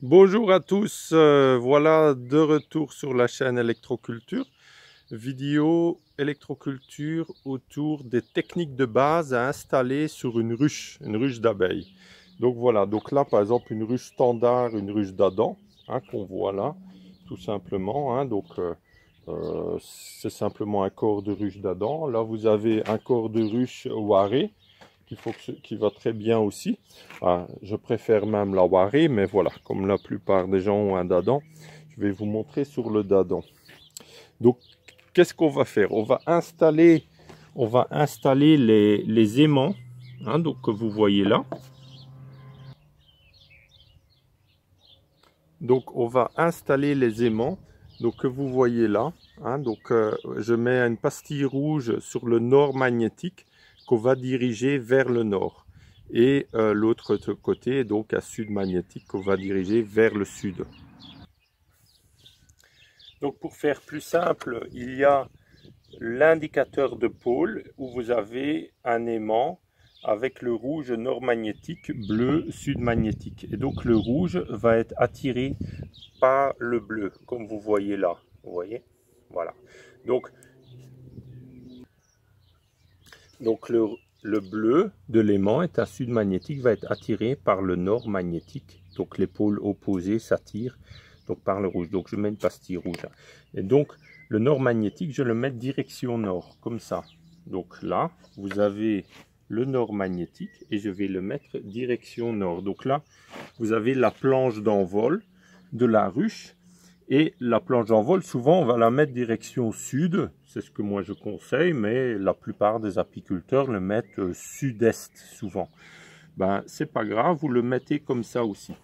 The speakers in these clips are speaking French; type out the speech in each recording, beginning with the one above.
Bonjour à tous, voilà de retour sur la chaîne Électroculture, vidéo électroculture autour des techniques de base à installer sur une ruche d'abeilles. Donc voilà, donc là par exemple une ruche standard, une ruche d'Adam, qu'on voit là, tout simplement, c'est simplement un corps de ruche d'Adam. Là vous avez un corps de ruche Waré, qui va très bien aussi. Je préfère même la Wari, mais voilà, comme la plupart des gens ont un dadan, je vais vous montrer sur le dadan. Donc, qu'est-ce qu'on va faire? On va installer les aimants, donc que vous voyez là. Donc, on va installer les aimants, donc que vous voyez là. Je mets une pastille rouge sur le nord magnétique qu'on va diriger vers le nord. Et l'autre côté, donc à sud magnétique, qu'on va diriger vers le sud. Donc pour faire plus simple, il y a l'indicateur de pôle où vous avez un aimant avec le rouge nord magnétique, bleu sud magnétique. Et donc le rouge va être attiré par le bleu, comme vous voyez là. Vous voyez? Voilà. Donc le bleu de l'aimant est un sud magnétique, va être attiré par le nord magnétique. Donc les pôles opposés s'attirent donc par le rouge. Donc je mets une pastille rouge. Et donc le nord magnétique, je le mets direction nord, comme ça. Donc là, vous avez le nord magnétique et je vais le mettre direction nord. Donc là, vous avez la planche d'envol de la ruche. Et la planche d'envol, souvent, on va la mettre direction sud. C'est ce que moi je conseille, mais la plupart des apiculteurs le mettent sud-est souvent. Ben, c'est pas grave, vous le mettez comme ça aussi.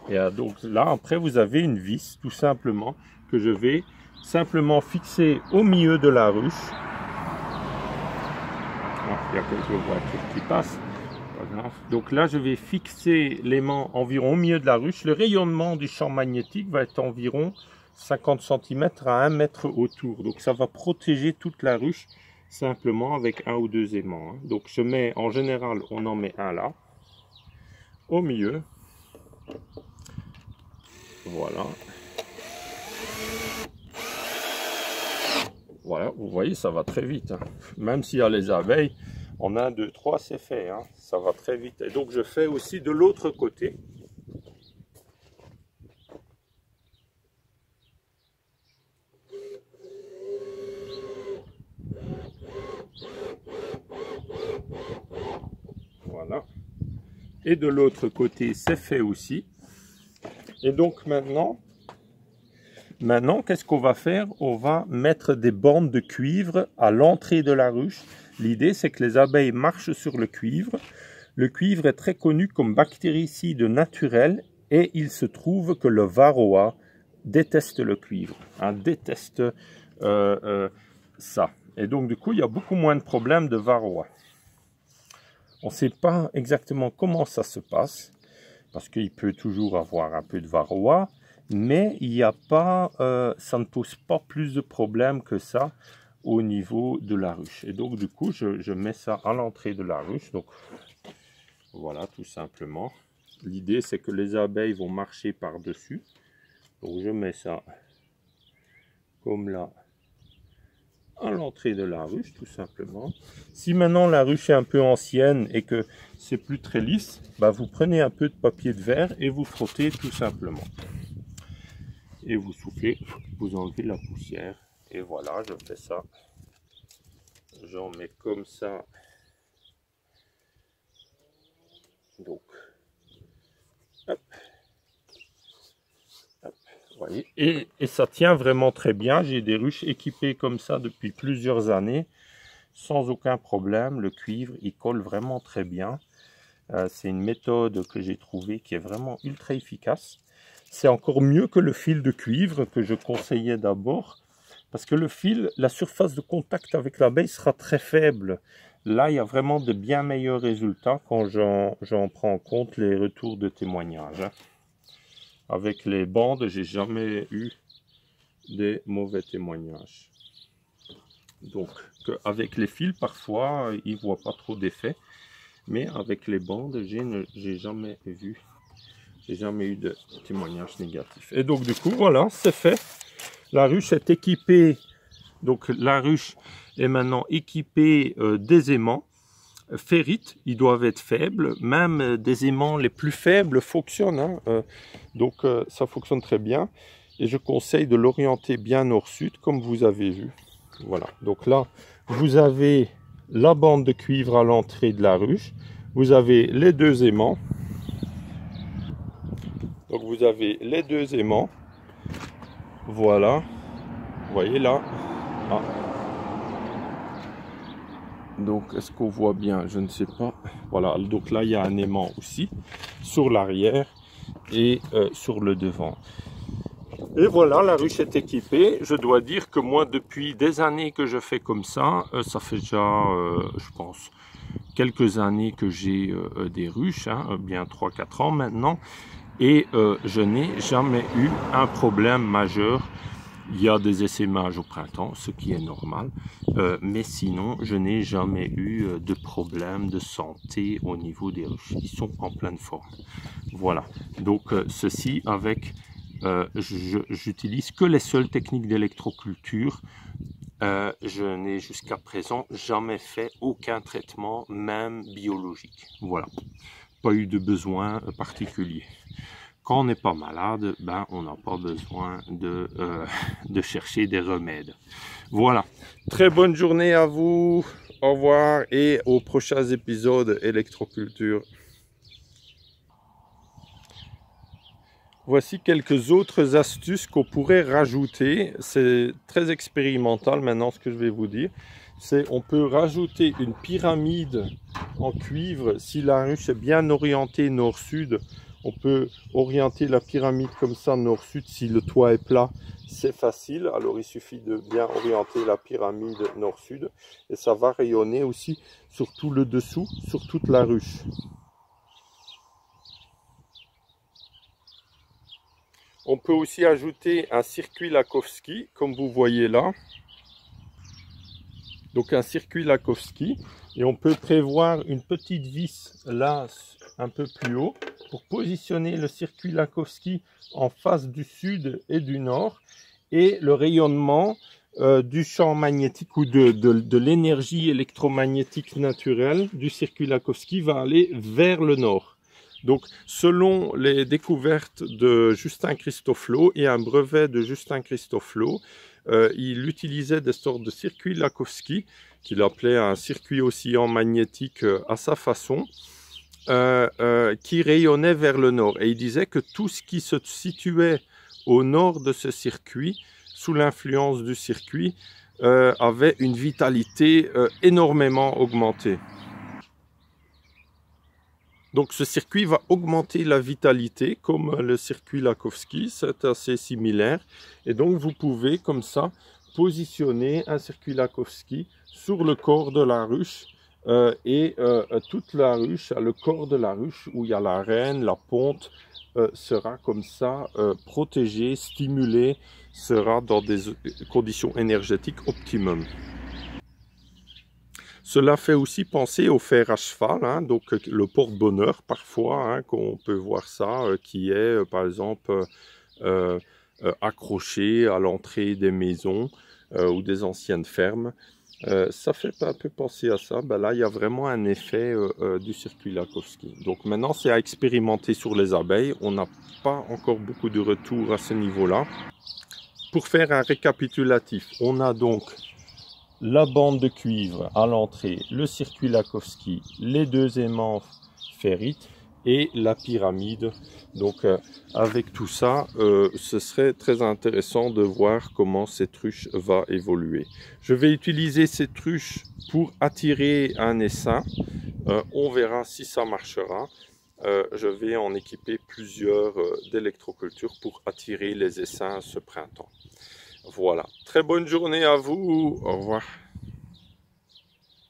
Et donc là, après, vous avez une vis, tout simplement, que je vais simplement fixer au milieu de la ruche. Il y a quelques voitures qui passent. Pas grave. Donc là, je vais fixer l'aimant environ au milieu de la ruche. Le rayonnement du champ magnétique va être environ 50 cm à 1 mètre autour. Donc ça va protéger toute la ruche simplement avec un ou deux aimants. Donc je mets, en général, on en met un là, au milieu. Voilà. Voilà, vous voyez, ça va très vite. Même s'il y a les abeilles, en 1, 2, 3, c'est fait. Ça va très vite. Et donc je fais aussi de l'autre côté. Voilà. Et de l'autre côté, c'est fait aussi. Et donc maintenant, qu'est-ce qu'on va faire? On va mettre des bandes de cuivre à l'entrée de la ruche. L'idée, c'est que les abeilles marchent sur le cuivre. Le cuivre est très connu comme bactéricide naturel et il se trouve que le varroa déteste le cuivre, déteste ça. Et donc, du coup, il y a beaucoup moins de problèmes de varroa. On ne sait pas exactement comment ça se passe, parce qu'il peut toujours avoir un peu de varroa, mais il n'y a pas, ça ne pose pas plus de problèmes que ça au niveau de la ruche. Et donc du coup, je mets ça à l'entrée de la ruche. Donc voilà, tout simplement. L'idée, c'est que les abeilles vont marcher par-dessus. Donc je mets ça comme là à l'entrée de la ruche, tout simplement. Si maintenant la ruche est un peu ancienne et que c'est plus très lisse, bah vous prenez un peu de papier de verre et vous frottez tout simplement. Et vous soufflez, vous enlevez la poussière. Et voilà, je fais ça. J'en mets comme ça. Donc, hop, hop, voyez. Et ça tient vraiment très bien. J'ai des ruches équipées comme ça depuis plusieurs années, sans aucun problème. Le cuivre, il colle vraiment très bien. C'est une méthode que j'ai trouvée qui est vraiment ultra efficace. C'est encore mieux que le fil de cuivre que je conseillais d'abord. Parce que le fil, la surface de contact avec l'abeille sera très faible. Là, il y a vraiment de bien meilleurs résultats quand j'en prends en compte les retours de témoignages. Avec les bandes, j'ai jamais eu des mauvais témoignages. Donc, avec les fils, parfois, ils ne voient pas trop d'effet. Mais avec les bandes, j'ai jamais vu J'ai jamais eu de témoignage négatif. Et donc du coup, voilà, c'est fait. La ruche est équipée. Donc la ruche est maintenant équipée des aimants ferrites. Ils doivent être faibles. Même des aimants les plus faibles fonctionnent. Hein. Donc ça fonctionne très bien. Et je conseille de l'orienter bien nord-sud, comme vous avez vu. Voilà. Donc là, vous avez la bande de cuivre à l'entrée de la ruche. Vous avez les deux aimants. Donc vous avez les deux aimants. Voilà. Vous voyez là. Ah. Donc est-ce qu'on voit bien? Je ne sais pas. Voilà. Donc là, il y a un aimant aussi sur l'arrière et sur le devant. Et voilà, la ruche est équipée. Je dois dire que moi, depuis des années que je fais comme ça fait déjà, je pense, quelques années que j'ai des ruches, hein, bien 3-4 ans maintenant, et je n'ai jamais eu un problème majeur. Il y a des essaimages au printemps, ce qui est normal, mais sinon, je n'ai jamais eu de problème de santé au niveau des ruches. Ils sont en pleine forme. Voilà, donc ceci avec... j'utilise que les seules techniques d'électroculture. Je n'ai jusqu'à présent jamais fait aucun traitement, même biologique. Voilà, pas eu de besoin particulier. Quand on n'est pas malade, ben, on n'a pas besoin de chercher des remèdes. Voilà, très bonne journée à vous. Au revoir et aux prochains épisodes électroculture. Voici quelques autres astuces qu'on pourrait rajouter. C'est très expérimental maintenant ce que je vais vous dire. C'est on peut rajouter une pyramide en cuivre. Si la ruche est bien orientée nord-sud, on peut orienter la pyramide comme ça nord-sud. Si le toit est plat, c'est facile. Alors il suffit de bien orienter la pyramide nord-sud. Et ça va rayonner aussi sur tout le dessous, sur toute la ruche. On peut aussi ajouter un circuit Lakowski, comme vous voyez là. Donc un circuit Lakowski. Et on peut prévoir une petite vis là, un peu plus haut, pour positionner le circuit Lakowski en face du sud et du nord. Et le rayonnement du champ magnétique ou de l'énergie électromagnétique naturelle du circuit Lakowski va aller vers le nord. Donc, selon les découvertes de Justin Christoflo et un brevet de Justin Christoflo, il utilisait des sortes de circuits Lakowski, qu'il appelait un circuit oscillant magnétique à sa façon, qui rayonnait vers le nord. Et il disait que tout ce qui se situait au nord de ce circuit, sous l'influence du circuit, avait une vitalité énormément augmentée. Donc ce circuit va augmenter la vitalité comme le circuit Lakowski, c'est assez similaire. Et donc vous pouvez comme ça positionner un circuit Lakowski sur le corps de la ruche toute la ruche, le corps de la ruche où il y a la reine, la ponte, sera comme ça protégé, stimulé, sera dans des conditions énergétiques optimum. Cela fait aussi penser au fer à cheval, hein, donc le porte-bonheur parfois, hein, qu'on peut voir ça, qui est par exemple accroché à l'entrée des maisons ou des anciennes fermes. Ça fait un peu penser à ça. Ben là, il y a vraiment un effet du circuit Lakowski. Donc maintenant, c'est à expérimenter sur les abeilles. On n'a pas encore beaucoup de retours à ce niveau-là. Pour faire un récapitulatif, on a donc la bande de cuivre à l'entrée, le circuit Lakowski, les deux aimants ferrites et la pyramide. Donc avec tout ça, ce serait très intéressant de voir comment cette ruche va évoluer. Je vais utiliser cette ruche pour attirer un essaim. On verra si ça marchera. Je vais en équiper plusieurs d'électroculture pour attirer les essaims ce printemps. Voilà, très bonne journée à vous, au revoir.